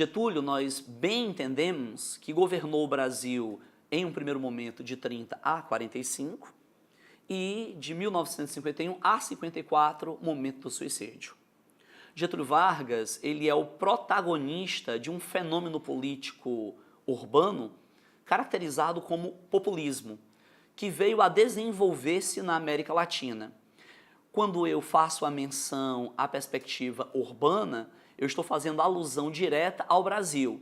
Getúlio, nós bem entendemos que governou o Brasil em um primeiro momento de 30 a 45 e de 1951 a 54, momento do suicídio. Getúlio Vargas, ele é o protagonista de um fenômeno político urbano caracterizado como populismo, que veio a desenvolver-se na América Latina. Quando eu faço a menção à perspectiva urbana, eu estou fazendo alusão direta ao Brasil.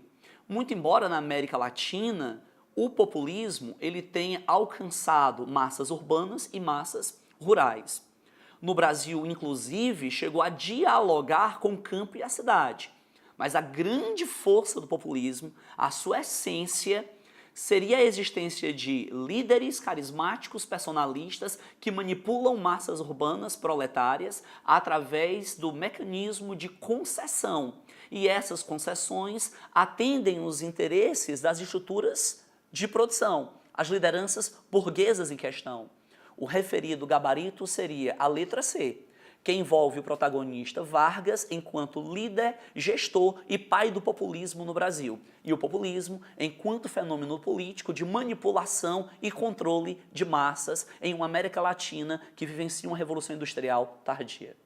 Muito embora na América Latina, o populismo ele tenha alcançado massas urbanas e massas rurais. No Brasil, inclusive, chegou a dialogar com o campo e a cidade. Mas a grande força do populismo, a sua essência, seria a existência de líderes carismáticos, personalistas, que manipulam massas urbanas proletárias através do mecanismo de concessão. E essas concessões atendem os interesses das estruturas de produção, as lideranças burguesas em questão. O referido gabarito seria a letra C, que envolve o protagonista Vargas enquanto líder, gestor e pai do populismo no Brasil. E o populismo enquanto fenômeno político de manipulação e controle de massas em uma América Latina que vivencia uma revolução industrial tardia.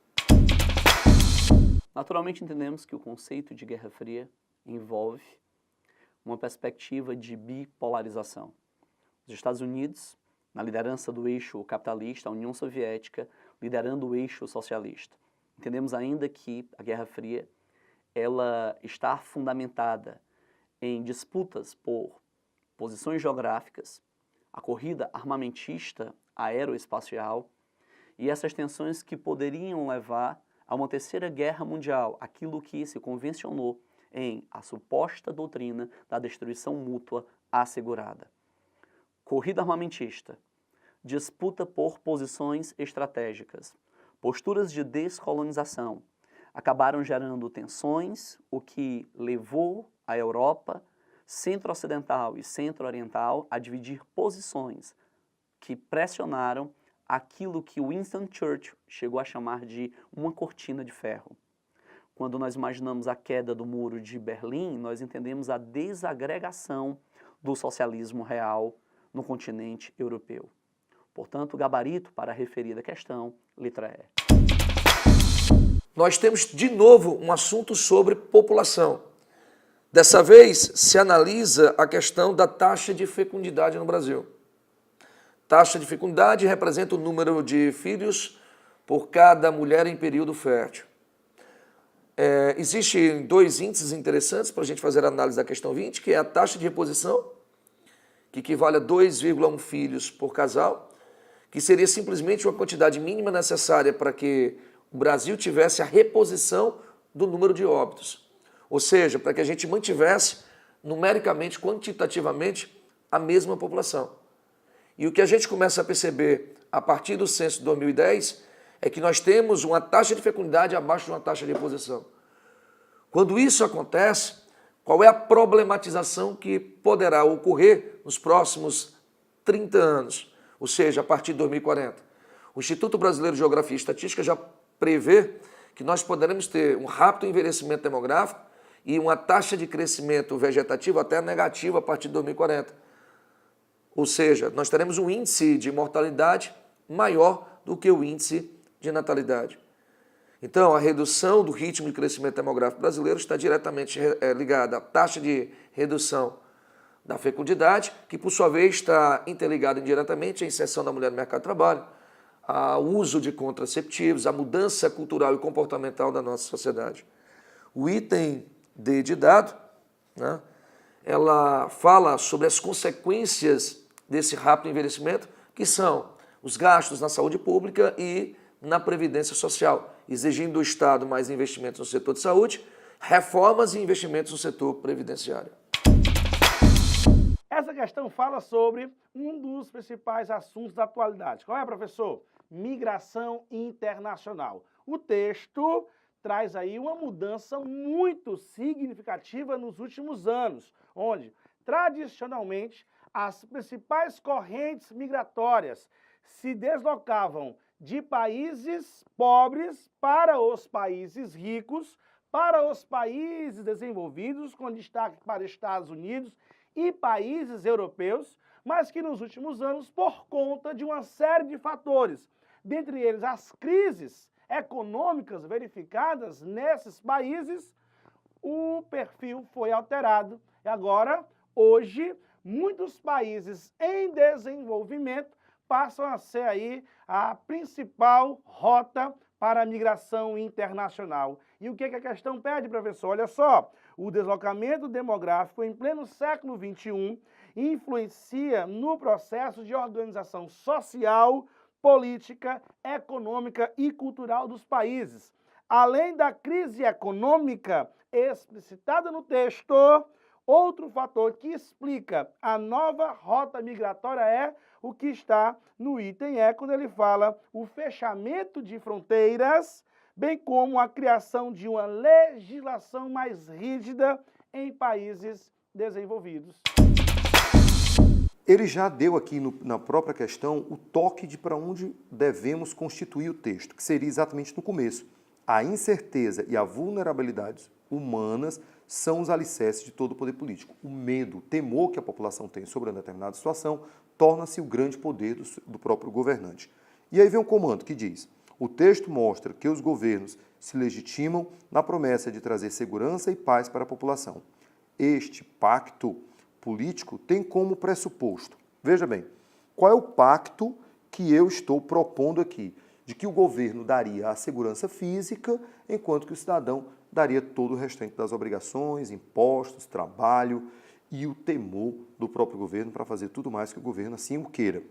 Naturalmente entendemos que o conceito de Guerra Fria envolve uma perspectiva de bipolarização. Os Estados Unidos, na liderança do eixo capitalista, a União Soviética, liderando o eixo socialista. Entendemos ainda que a Guerra Fria ela está fundamentada em disputas por posições geográficas, a corrida armamentista aeroespacial e essas tensões que poderiam levar a uma terceira guerra mundial, aquilo que se convencionou em a suposta doutrina da destruição mútua assegurada. Corrida armamentista, disputa por posições estratégicas, posturas de descolonização, acabaram gerando tensões, o que levou a Europa centro-ocidental e centro-oriental a dividir posições que pressionaram aquilo que Winston Churchill chegou a chamar de uma cortina de ferro. Quando nós imaginamos a queda do Muro de Berlim, nós entendemos a desagregação do socialismo real no continente europeu. Portanto, o gabarito para a referida questão, letra E. Nós temos de novo um assunto sobre população. Dessa vez se analisa a questão da taxa de fecundidade no Brasil. Taxa de fecundidade representa o número de filhos por cada mulher em período fértil. Existem dois índices interessantes para a gente fazer a análise da questão 20, que é a taxa de reposição, que equivale a 2,1 filhos por casal, que seria simplesmente uma quantidade mínima necessária para que o Brasil tivesse a reposição do número de óbitos. Ou seja, para que a gente mantivesse numericamente, quantitativamente, a mesma população. E o que a gente começa a perceber a partir do censo de 2010 é que nós temos uma taxa de fecundidade abaixo de uma taxa de reposição. Quando isso acontece, qual é a problematização que poderá ocorrer nos próximos 30 anos, ou seja, a partir de 2040? O Instituto Brasileiro de Geografia e Estatística já prevê que nós poderemos ter um rápido envelhecimento demográfico e uma taxa de crescimento vegetativo até negativa a partir de 2040. Ou seja, nós teremos um índice de mortalidade maior do que o índice de natalidade. Então, a redução do ritmo de crescimento demográfico brasileiro está diretamente ligada à taxa de redução da fecundidade, que por sua vez está interligada indiretamente à inserção da mulher no mercado de trabalho, ao uso de contraceptivos, à mudança cultural e comportamental da nossa sociedade. O item D de dado, né, ela fala sobre as consequências desse rápido envelhecimento, que são os gastos na saúde pública e na previdência social, exigindo do Estado mais investimentos no setor de saúde, reformas e investimentos no setor previdenciário. Essa questão fala sobre um dos principais assuntos da atualidade. Qual é, professor? Migração internacional. O texto traz aí uma mudança muito significativa nos últimos anos, onde, tradicionalmente, as principais correntes migratórias se deslocavam de países pobres para os países ricos para os países desenvolvidos, com destaque para Estados Unidos e países europeus, mas que nos últimos anos, por conta de uma série de fatores, dentre eles as crises econômicas verificadas nesses países, o perfil foi alterado. E agora, hoje, muitos países em desenvolvimento passam a ser aí a principal rota para a migração internacional. E o que a questão pede, professor? Olha só, o deslocamento demográfico em pleno século XXI influencia no processo de organização social, política, econômica e cultural dos países. Além da crise econômica explicitada no texto, outro fator que explica a nova rota migratória é o que está no item E, quando ele fala o fechamento de fronteiras, bem como a criação de uma legislação mais rígida em países desenvolvidos. Ele já deu aqui na própria questão o toque de para onde devemos constituir o texto, que seria exatamente no começo. A incerteza e a vulnerabilidade humanas são os alicerces de todo o poder político. O medo, o temor que a população tem sobre uma determinada situação torna-se o grande poder do próprio governante. E aí vem um comando que diz: o texto mostra que os governos se legitimam na promessa de trazer segurança e paz para a população. Este pacto político tem como pressuposto, veja bem, qual é o pacto que eu estou propondo aqui? De que o governo daria a segurança física, enquanto que o cidadão daria todo o restante das obrigações, impostos, trabalho e o temor do próprio governo para fazer tudo mais que o governo assim o queira.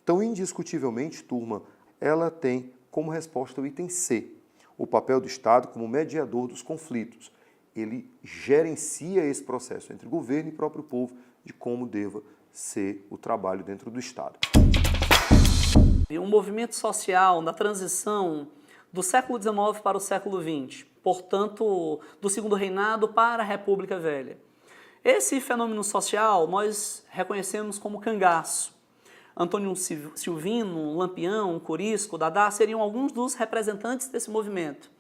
Então, indiscutivelmente, turma, ela tem como resposta o item C, o papel do Estado como mediador dos conflitos. Ele gerencia esse processo entre governo e próprio povo de como deva ser o trabalho dentro do Estado. Um movimento social na transição do século XIX para o século XX, portanto, do Segundo Reinado para a República Velha. Esse fenômeno social nós reconhecemos como cangaço. Antônio Silvino, Lampião, Corisco, Dadá seriam alguns dos representantes desse movimento.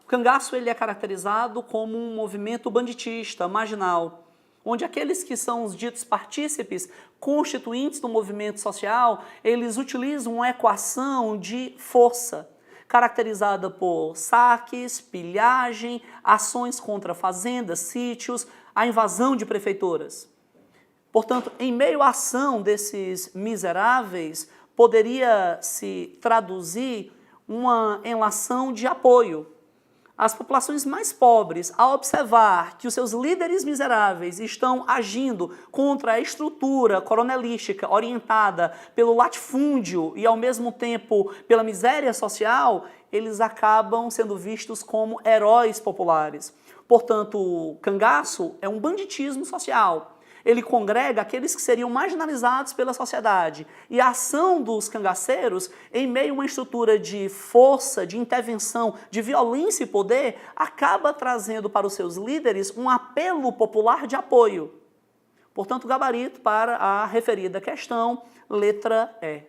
O cangaço ele é caracterizado como um movimento banditista, marginal, onde aqueles que são os ditos partícipes, constituintes do movimento social, eles utilizam uma equação de força, caracterizada por saques, pilhagem, ações contra fazendas, sítios, a invasão de prefeituras. Portanto, em meio à ação desses miseráveis, poderia se traduzir uma enlação de apoio. As populações mais pobres, ao observar que os seus líderes miseráveis estão agindo contra a estrutura coronelística orientada pelo latifúndio e, ao mesmo tempo, pela miséria social, eles acabam sendo vistos como heróis populares. Portanto, o cangaço é um banditismo social. Ele congrega aqueles que seriam marginalizados pela sociedade. E a ação dos cangaceiros, em meio a uma estrutura de força, de intervenção, de violência e poder, acaba trazendo para os seus líderes um apelo popular de apoio. Portanto, gabarito para a referida questão, letra E.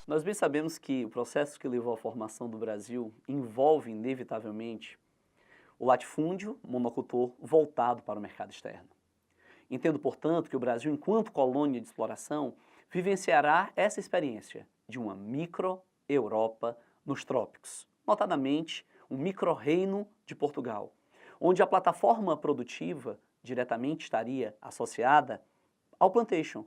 Nós bem sabemos que o processo que levou à formação do Brasil envolve, inevitavelmente, o latifúndio monocultor voltado para o mercado externo. Entendo, portanto, que o Brasil, enquanto colônia de exploração, vivenciará essa experiência de uma micro-Europa nos trópicos, notadamente um micro-reino de Portugal, onde a plataforma produtiva diretamente estaria associada ao plantation.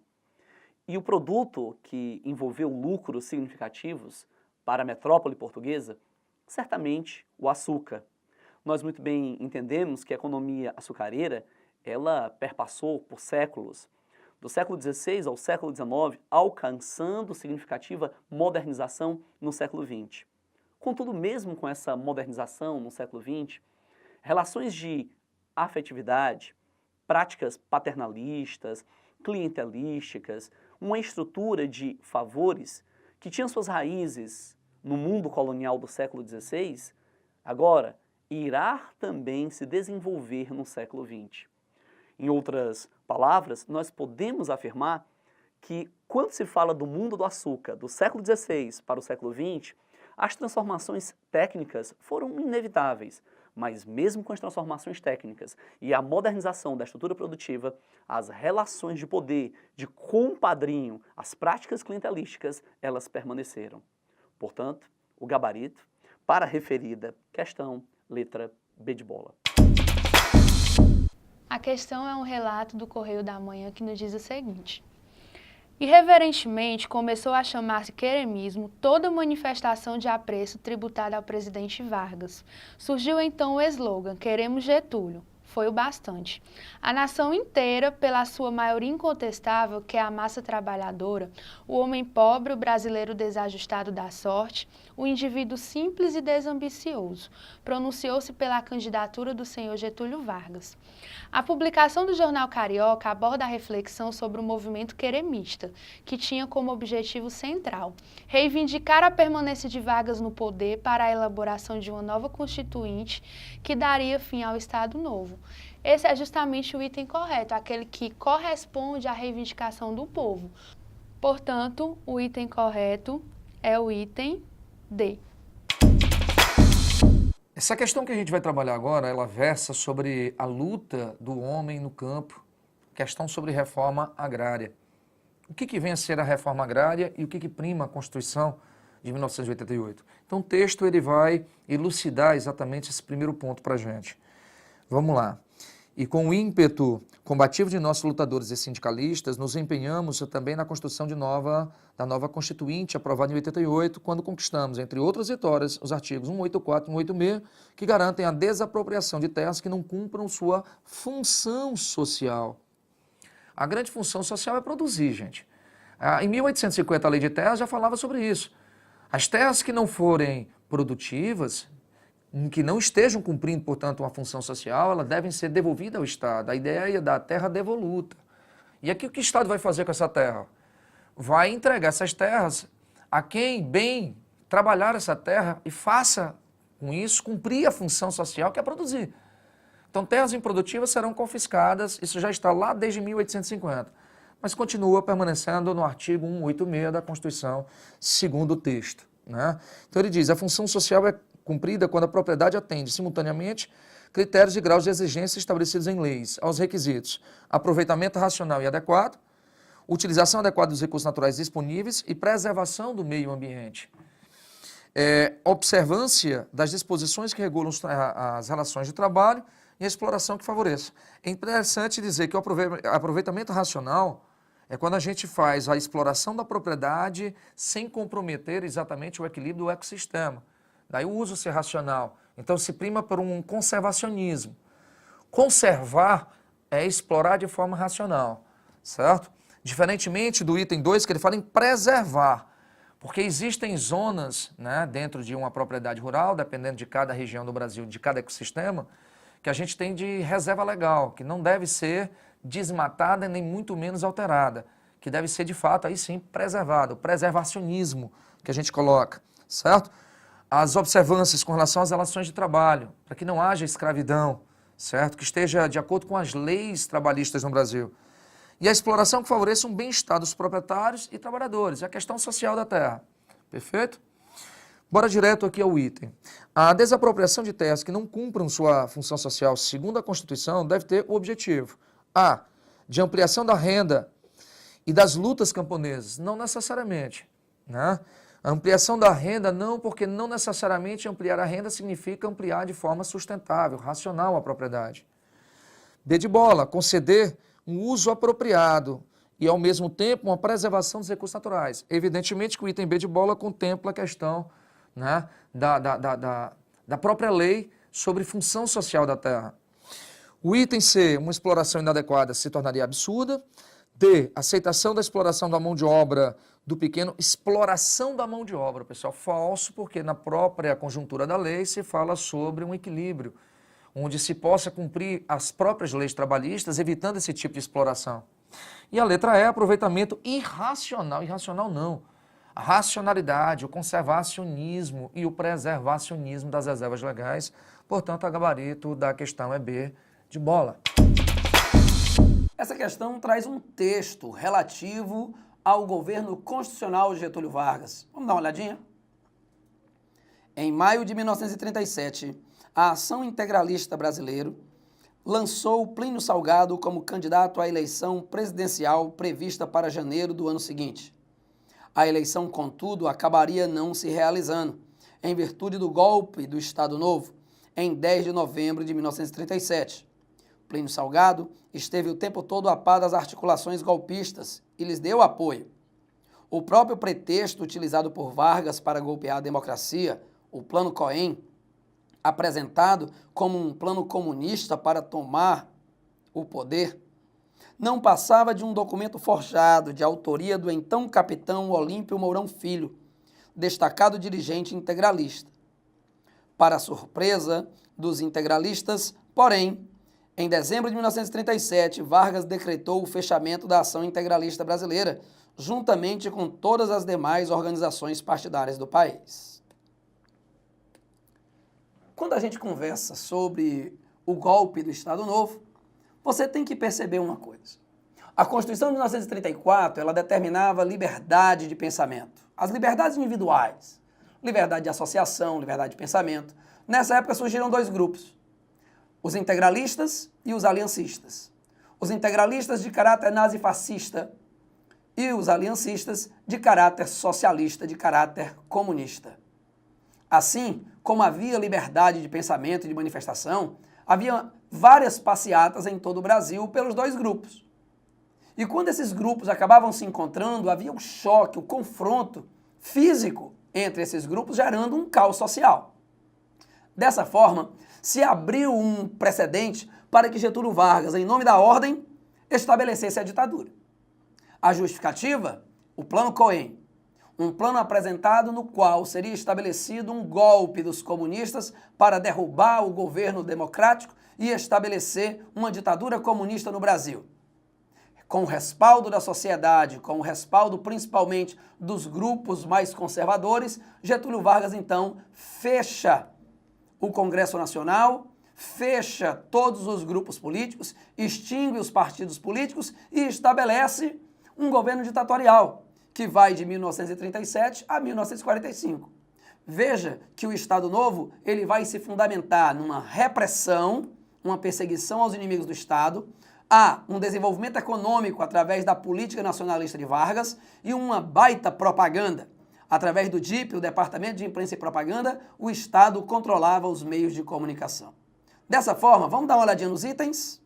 E o produto que envolveu lucros significativos para a metrópole portuguesa, certamente o açúcar. Nós muito bem entendemos que a economia açucareira ela perpassou por séculos, do século XVI ao século XIX, alcançando significativa modernização no século XX. Contudo, mesmo com essa modernização no século XX, relações de afetividade, práticas paternalistas, clientelísticas, uma estrutura de favores que tinham suas raízes no mundo colonial do século XVI, agora irá também se desenvolver no século XX. Em outras palavras, nós podemos afirmar que, quando se fala do mundo do açúcar do século XVI para o século XX, as transformações técnicas foram inevitáveis, Mas mesmo com as transformações técnicas e a modernização da estrutura produtiva, as relações de poder, de compadrinho, as práticas clientelísticas, elas permaneceram. Portanto, o gabarito para a referida questão, letra B de bola. A questão é um relato do Correio da Manhã que nos diz o seguinte: irreverentemente começou a chamar-se queremismo toda manifestação de apreço tributada ao presidente Vargas. Surgiu então o slogan "Queremos Getúlio". Foi o bastante. A nação inteira, pela sua maioria incontestável, que é a massa trabalhadora, o homem pobre, o brasileiro desajustado da sorte, o indivíduo simples e desambicioso, pronunciou-se pela candidatura do senhor Getúlio Vargas. A publicação do Jornal Carioca aborda a reflexão sobre o movimento queremista, que tinha como objetivo central reivindicar a permanência de Vargas no poder para a elaboração de uma nova constituinte que daria fim ao Estado Novo. Esse é justamente o item correto, aquele que corresponde à reivindicação do povo. Portanto, o item correto é o item D. Essa questão que a gente vai trabalhar agora, ela versa sobre a luta do homem no campo, questão sobre reforma agrária. O que vem a ser a reforma agrária e o que prima a Constituição de 1988? Então o texto ele vai elucidar exatamente esse primeiro ponto para a gente. Vamos lá. E com o ímpeto combativo de nossos lutadores e sindicalistas, nos empenhamos também na construção da nova Constituinte aprovada em 88, quando conquistamos, entre outras vitórias, os artigos 184 e 186, que garantem a desapropriação de terras que não cumpram sua função social. A grande função social é produzir, gente. Em 1850, a Lei de Terras já falava sobre isso. As terras que não forem produtivas, que não estejam cumprindo, portanto, uma função social, elas devem ser devolvidas ao Estado. A ideia da terra devoluta. E aqui o que o Estado vai fazer com essa terra? Vai entregar essas terras a quem bem trabalhar essa terra e faça, com isso, cumprir a função social que é produzir. Então, terras improdutivas serão confiscadas, isso já está lá desde 1850, mas continua permanecendo no artigo 186 da Constituição, segundo o texto, né? Então, ele diz, a função social é cumprida quando a propriedade atende simultaneamente critérios e graus de exigência estabelecidos em leis, aos requisitos: aproveitamento racional e adequado, utilização adequada dos recursos naturais disponíveis e preservação do meio ambiente. Observância das disposições que regulam as relações de trabalho e a exploração que favoreça. É interessante dizer que o aproveitamento racional é quando a gente faz a exploração da propriedade sem comprometer exatamente o equilíbrio do ecossistema. Daí o uso ser racional. Então se prima por um conservacionismo. Conservar é explorar de forma racional, certo? Diferentemente do item 2, que ele fala em preservar. Porque existem zonas, né, dentro de uma propriedade rural, dependendo de cada região do Brasil, de cada ecossistema, que a gente tem de reserva legal, que não deve ser desmatada nem muito menos alterada, que deve ser de fato aí sim preservada, o preservacionismo que a gente coloca, certo? As observâncias com relação às relações de trabalho, para que não haja escravidão, certo? Que esteja de acordo com as leis trabalhistas no Brasil. E a exploração que favoreça um bem-estar dos proprietários e trabalhadores, a questão social da terra. Perfeito? Bora direto aqui ao item. A desapropriação de terras que não cumpram sua função social segundo a Constituição deve ter o objetivo: A, de ampliação da renda e das lutas camponesas. Não necessariamente, né? A ampliação da renda não, porque não necessariamente ampliar a renda significa ampliar de forma sustentável, racional a propriedade. B de bola, conceder um uso apropriado e, ao mesmo tempo, uma preservação dos recursos naturais. Evidentemente que o item B de bola contempla a questão, né, da própria lei sobre função social da terra. O item C, uma exploração inadequada, se tornaria absurda. D, aceitação da exploração da mão de obra do pequeno. Exploração da mão de obra, pessoal, falso, porque na própria conjuntura da lei se fala sobre um equilíbrio, onde se possa cumprir as próprias leis trabalhistas, evitando esse tipo de exploração. E a letra E, aproveitamento irracional. Irracional não. A racionalidade, o conservacionismo e o preservacionismo das reservas legais. Portanto, a gabarito da questão é B de bola. Essa questão traz um texto relativo ao governo constitucional de Getúlio Vargas. Vamos dar uma olhadinha? Em maio de 1937, a Ação Integralista Brasileira lançou Plínio Salgado como candidato à eleição presidencial prevista para janeiro do ano seguinte. A eleição, contudo, acabaria não se realizando, em virtude do golpe do Estado Novo, em 10 de novembro de 1937. Plínio Salgado esteve o tempo todo a par das articulações golpistas e lhes deu apoio. O próprio pretexto utilizado por Vargas para golpear a democracia, o Plano Cohen, apresentado como um plano comunista para tomar o poder, não passava de um documento forjado de autoria do então capitão Olímpio Mourão Filho, destacado dirigente integralista. Para a surpresa dos integralistas, porém, em dezembro de 1937, Vargas decretou o fechamento da Ação Integralista Brasileira, juntamente com todas as demais organizações partidárias do país. Quando a gente conversa sobre o golpe do Estado Novo, você tem que perceber uma coisa. A Constituição de 1934, ela determinava liberdade de pensamento. As liberdades individuais, liberdade de associação, liberdade de pensamento. Nessa época surgiram dois grupos, os integralistas e os aliancistas. Os integralistas de caráter nazifascista e os aliancistas de caráter socialista, de caráter comunista. Assim como havia liberdade de pensamento e de manifestação, havia várias passeatas em todo o Brasil pelos dois grupos. E quando esses grupos acabavam se encontrando, havia um choque, um confronto físico entre esses grupos, gerando um caos social. Dessa forma, se abriu um precedente para que Getúlio Vargas, em nome da ordem, estabelecesse a ditadura. A justificativa? O Plano Cohen. Um plano apresentado no qual seria estabelecido um golpe dos comunistas para derrubar o governo democrático e estabelecer uma ditadura comunista no Brasil. Com o respaldo da sociedade, com o respaldo principalmente dos grupos mais conservadores, Getúlio Vargas, então, fecha o Congresso Nacional, fecha todos os grupos políticos, extingue os partidos políticos e estabelece um governo ditatorial, que vai de 1937 a 1945. Veja que o Estado Novo ele vai se fundamentar numa repressão, uma perseguição aos inimigos do Estado, há um desenvolvimento econômico através da política nacionalista de Vargas e uma baita propaganda. Através do DIP, o Departamento de Imprensa e Propaganda, o Estado controlava os meios de comunicação. Dessa forma, vamos dar uma olhadinha nos itens?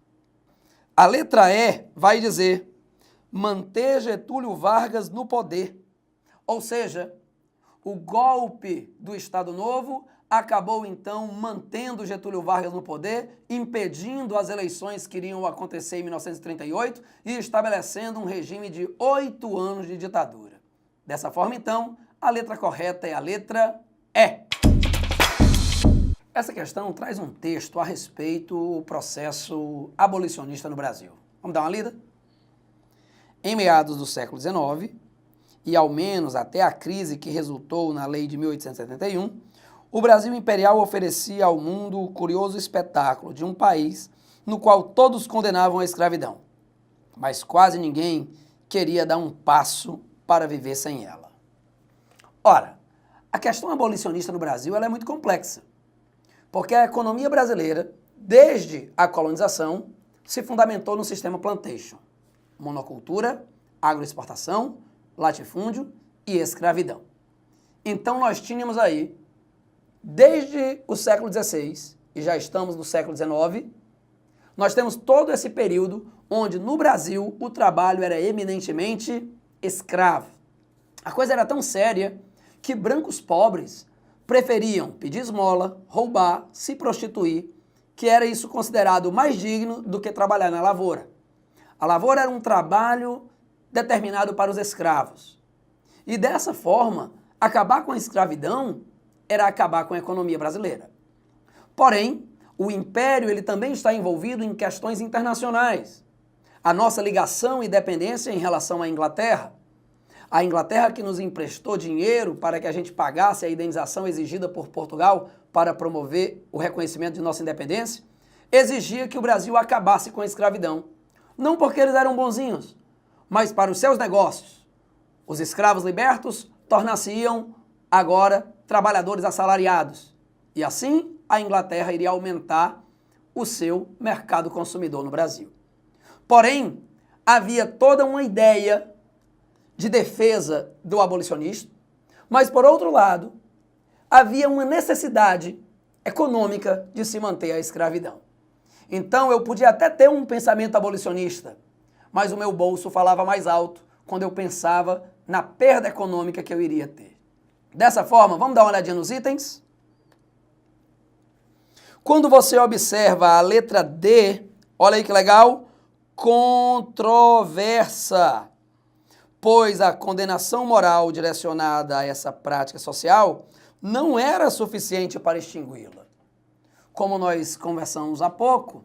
A letra E vai dizer manter Getúlio Vargas no poder. Ou seja, o golpe do Estado Novo acabou, então, mantendo Getúlio Vargas no poder, impedindo as eleições que iriam acontecer em 1938 e estabelecendo um regime de 8 anos de ditadura. Dessa forma, então, a letra correta é a letra E. Essa questão traz um texto a respeito do processo abolicionista no Brasil. Vamos dar uma lida? Em meados do século XIX, e ao menos até a crise que resultou na Lei de 1871, o Brasil imperial oferecia ao mundo o curioso espetáculo de um país no qual todos condenavam a escravidão, mas quase ninguém queria dar um passo para viver sem ela. Ora, a questão abolicionista no Brasil ela é muito complexa, porque a economia brasileira, desde a colonização, se fundamentou no sistema plantation. Monocultura, agroexportação, latifúndio e escravidão. Então nós tínhamos aí, desde o século XVI, e já estamos no século XIX, nós temos todo esse período onde no Brasil o trabalho era eminentemente escravo. A coisa era tão séria que brancos pobres preferiam pedir esmola, roubar, se prostituir, que era isso considerado mais digno do que trabalhar na lavoura. A lavoura era um trabalho determinado para os escravos. E dessa forma, acabar com a escravidão era acabar com a economia brasileira. Porém, o Império ele também está envolvido em questões internacionais. A nossa ligação e dependência em relação à Inglaterra. A Inglaterra que nos emprestou dinheiro para que a gente pagasse a indenização exigida por Portugal para promover o reconhecimento de nossa independência, exigia que o Brasil acabasse com a escravidão. Não porque eles eram bonzinhos, mas para os seus negócios. Os escravos libertos tornar-se-iam agora trabalhadores assalariados. E assim a Inglaterra iria aumentar o seu mercado consumidor no Brasil. Porém, havia toda uma ideia de defesa do abolicionismo, mas, por outro lado, havia uma necessidade econômica de se manter a escravidão. Então, eu podia até ter um pensamento abolicionista, mas o meu bolso falava mais alto quando eu pensava na perda econômica que eu iria ter. Dessa forma, vamos dar uma olhadinha nos itens? Quando você observa a letra D, olha aí que legal, controversa, pois a condenação moral direcionada a essa prática social não era suficiente para extingui-la. Como nós conversamos há pouco,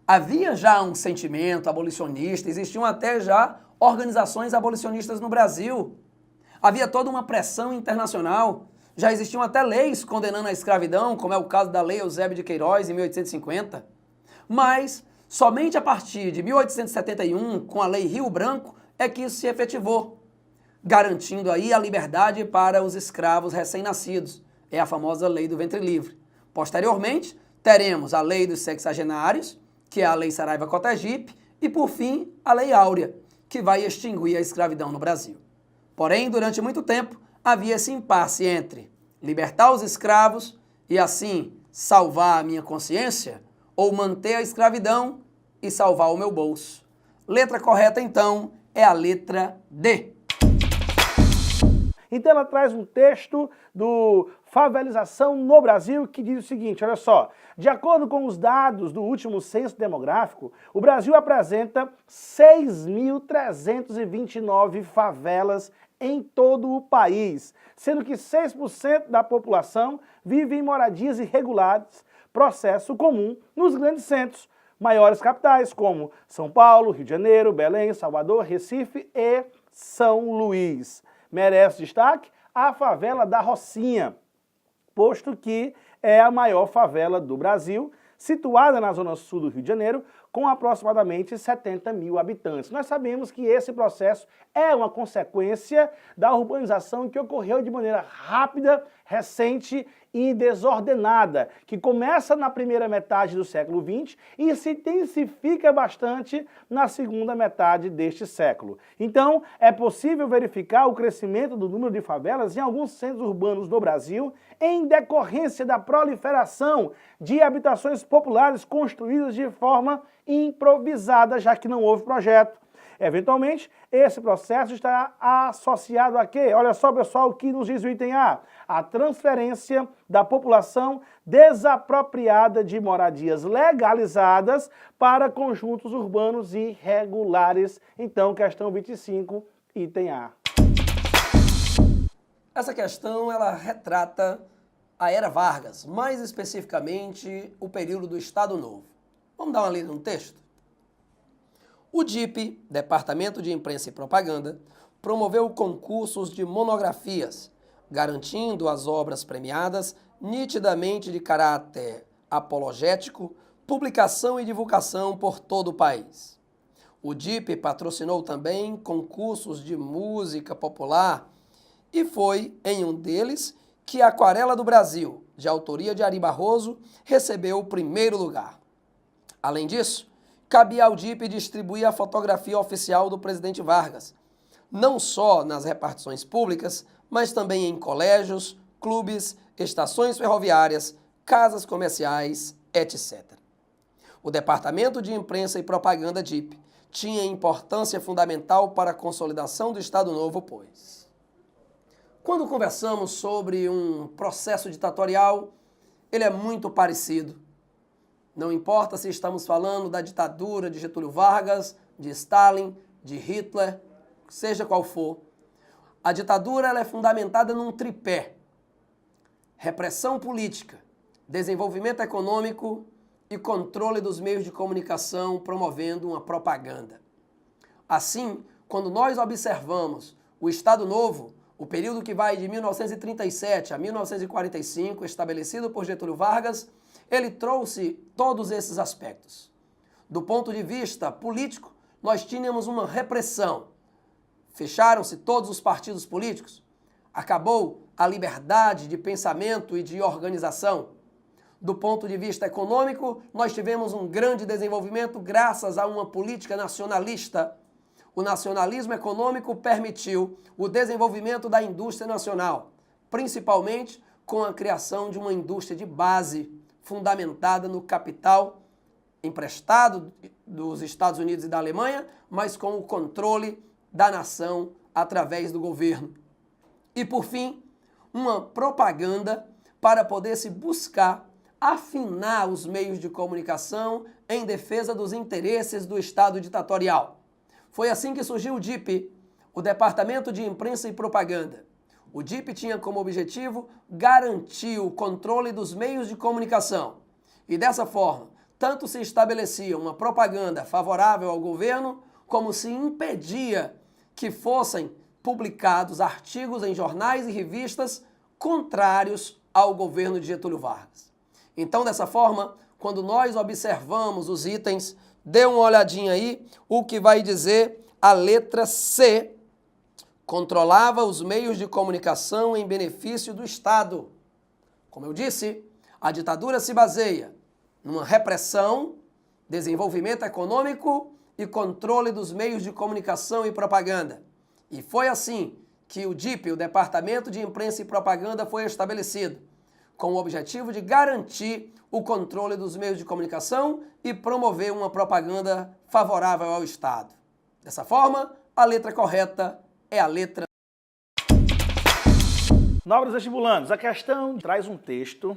havia já um sentimento abolicionista, existiam até já organizações abolicionistas no Brasil. Havia toda uma pressão internacional, já existiam até leis condenando a escravidão, como é o caso da Lei Eusébio de Queiroz, em 1850. Mas somente a partir de 1871, com a Lei Rio Branco, é que isso se efetivou, garantindo aí a liberdade para os escravos recém-nascidos. É a famosa Lei do Ventre Livre. Posteriormente, teremos a Lei dos Sexagenários, que é a Lei Saraiva-Cotegipe, e, por fim, a Lei Áurea, que vai extinguir a escravidão no Brasil. Porém, durante muito tempo, havia esse impasse entre libertar os escravos e, assim, salvar a minha consciência, ou manter a escravidão e salvar o meu bolso. Letra correta, então, é a letra D. Então ela traz um texto do Favelização no Brasil que diz o seguinte, olha só, de acordo com os dados do último censo demográfico, o Brasil apresenta 6.329 favelas em todo o país, sendo que 6% da população vive em moradias irregulares, processo comum nos grandes centros, maiores capitais como São Paulo, Rio de Janeiro, Belém, Salvador, Recife e São Luís. Merece destaque a favela da Rocinha, posto que é a maior favela do Brasil, situada na zona sul do Rio de Janeiro, com aproximadamente 70 mil habitantes. Nós sabemos que esse processo é uma consequência da urbanização que ocorreu de maneira rápida, recente e desordenada, que começa na primeira metade do século XX e se intensifica bastante na segunda metade deste século. Então, é possível verificar o crescimento do número de favelas em alguns centros urbanos do Brasil em decorrência da proliferação de habitações populares construídas de forma improvisada, já que não houve projeto. Eventualmente, esse processo está associado a quê? Olha só, pessoal, o que nos diz o item A. A transferência da população desapropriada de moradias legalizadas para conjuntos urbanos irregulares. Então, questão 25, item A. Essa questão, ela retrata a Era Vargas, mais especificamente o período do Estado Novo. Vamos dar uma lida no texto? O DIP, Departamento de Imprensa e Propaganda, promoveu concursos de monografias, garantindo as obras premiadas nitidamente de caráter apologético, publicação e divulgação por todo o país. O DIP patrocinou também concursos de música popular e foi em um deles que a Aquarela do Brasil, de autoria de Ari Barroso, recebeu o primeiro lugar. Além disso, cabia ao DIP distribuir a fotografia oficial do presidente Vargas, não só nas repartições públicas, mas também em colégios, clubes, estações ferroviárias, casas comerciais, etc. O Departamento de Imprensa e Propaganda DIP tinha importância fundamental para a consolidação do Estado Novo, pois quando conversamos sobre um processo ditatorial, ele é muito parecido. Não importa se estamos falando da ditadura de Getúlio Vargas, de Stalin, de Hitler, seja qual for. A ditadura ela é fundamentada num tripé: repressão política, desenvolvimento econômico e controle dos meios de comunicação, promovendo uma propaganda. Assim, quando nós observamos o Estado Novo, o período que vai de 1937 a 1945, estabelecido por Getúlio Vargas, ele trouxe todos esses aspectos. Do ponto de vista político, nós tínhamos uma repressão. Fecharam-se todos os partidos políticos. Acabou a liberdade de pensamento e de organização. Do ponto de vista econômico, nós tivemos um grande desenvolvimento graças a uma política nacionalista. O nacionalismo econômico permitiu o desenvolvimento da indústria nacional, principalmente com a criação de uma indústria de base, fundamentada no capital emprestado dos Estados Unidos e da Alemanha, mas com o controle da nação através do governo. E, por fim, uma propaganda para poder se buscar afinar os meios de comunicação em defesa dos interesses do Estado ditatorial. Foi assim que surgiu o DIP, o Departamento de Imprensa e Propaganda. O DIP tinha como objetivo garantir o controle dos meios de comunicação. E dessa forma, tanto se estabelecia uma propaganda favorável ao governo, como se impedia que fossem publicados artigos em jornais e revistas contrários ao governo de Getúlio Vargas. Então, dessa forma, quando nós observamos os itens, dê uma olhadinha aí, o que vai dizer a letra C, controlava os meios de comunicação em benefício do Estado. Como eu disse, a ditadura se baseia numa repressão, desenvolvimento econômico e controle dos meios de comunicação e propaganda. E foi assim que o DIP, o Departamento de Imprensa e Propaganda, foi estabelecido, com o objetivo de garantir o controle dos meios de comunicação e promover uma propaganda favorável ao Estado. Dessa forma, a letra correta é a letra. Nobres vestibulandos, a questão traz um texto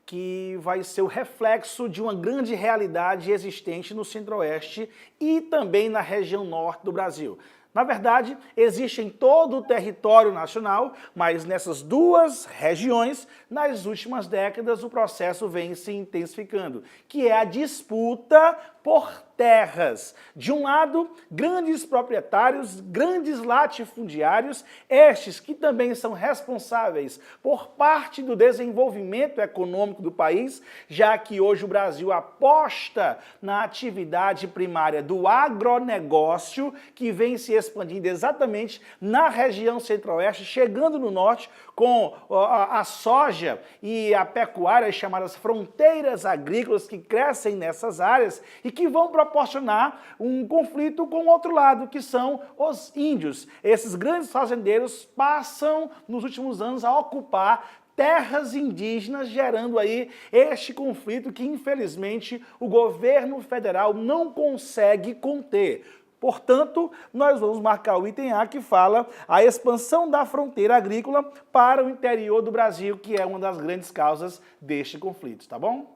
que vai ser o reflexo de uma grande realidade existente no Centro-Oeste e também na região norte do Brasil. Na verdade, existe em todo o território nacional, mas nessas duas regiões, nas últimas décadas, o processo vem se intensificando, que é a disputa por terras. De um lado, grandes proprietários, grandes latifundiários, estes que também são responsáveis por parte do desenvolvimento econômico do país, já que hoje o Brasil aposta na atividade primária do agronegócio, que vem se expandindo exatamente na região centro-oeste, chegando no norte com a soja e a pecuária, chamadas fronteiras agrícolas, que crescem nessas áreas e que vão proporcionar um conflito com o outro lado, que são os índios. Esses grandes fazendeiros passam, nos últimos anos, a ocupar terras indígenas, gerando aí este conflito que, infelizmente, o governo federal não consegue conter. Portanto, nós vamos marcar o item A, que fala a expansão da fronteira agrícola para o interior do Brasil, que é uma das grandes causas deste conflito, tá bom?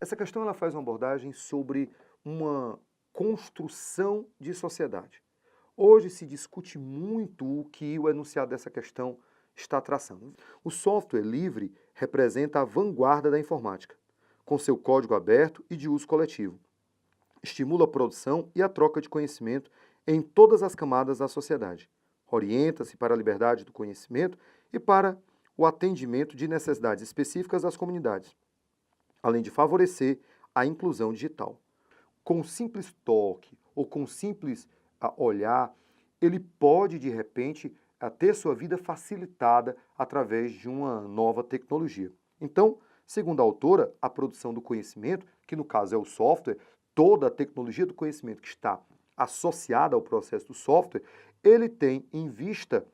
Essa questão ela faz uma abordagem sobre uma construção de sociedade. Hoje se discute muito o que o enunciado dessa questão está traçando. O software livre representa a vanguarda da informática, com seu código aberto e de uso coletivo. Estimula a produção e a troca de conhecimento em todas as camadas da sociedade. Orienta-se para a liberdade do conhecimento e para o atendimento de necessidades específicas das comunidades, além de favorecer a inclusão digital. Com um simples toque ou com um simples olhar, ele pode, de repente, ter sua vida facilitada através de uma nova tecnologia. Então, segundo a autora, a produção do conhecimento, que no caso é o software, toda a tecnologia do conhecimento que está associada ao processo do software, ele tem em vista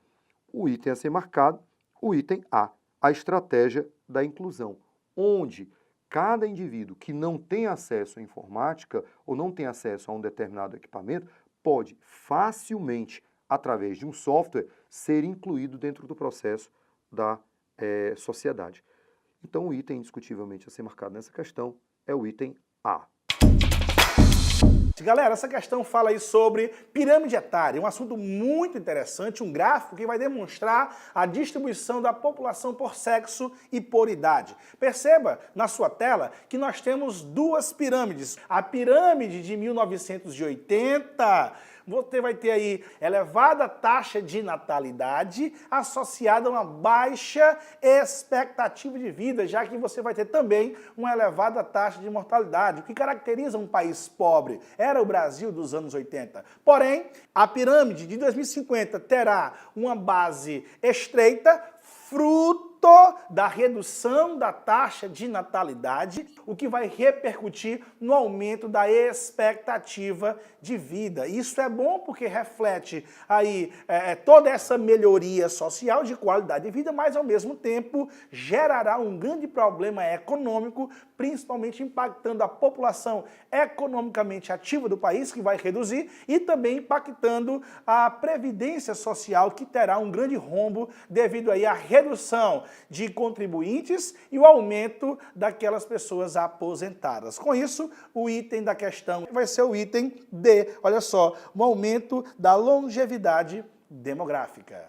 o item a ser marcado, o item A, a estratégia da inclusão, onde cada indivíduo que não tem acesso à informática ou não tem acesso a um determinado equipamento pode facilmente, através de um software, ser incluído dentro do processo da sociedade. Então, o item indiscutivelmente a ser marcado nessa questão é o item A. Galera, essa questão fala aí sobre pirâmide etária, um assunto muito interessante, um gráfico que vai demonstrar a distribuição da população por sexo e por idade. Perceba na sua tela que nós temos duas pirâmides. A pirâmide de 1980, você vai ter aí elevada taxa de natalidade associada a uma baixa expectativa de vida, já que você vai ter também uma elevada taxa de mortalidade, o que caracteriza um país pobre. Era o Brasil dos anos 80. Porém, a pirâmide de 2050 terá uma base estreita, fruto da redução da taxa de natalidade, o que vai repercutir no aumento da expectativa de vida. Isso é bom porque reflete aí toda essa melhoria social de qualidade de vida, mas ao mesmo tempo gerará um grande problema econômico, principalmente impactando a população economicamente ativa do país, que vai reduzir, e também impactando a previdência social, que terá um grande rombo devido aí à redução de contribuintes e o aumento daquelas pessoas aposentadas. Com isso, o item da questão vai ser o item D. Olha só, um aumento da longevidade demográfica.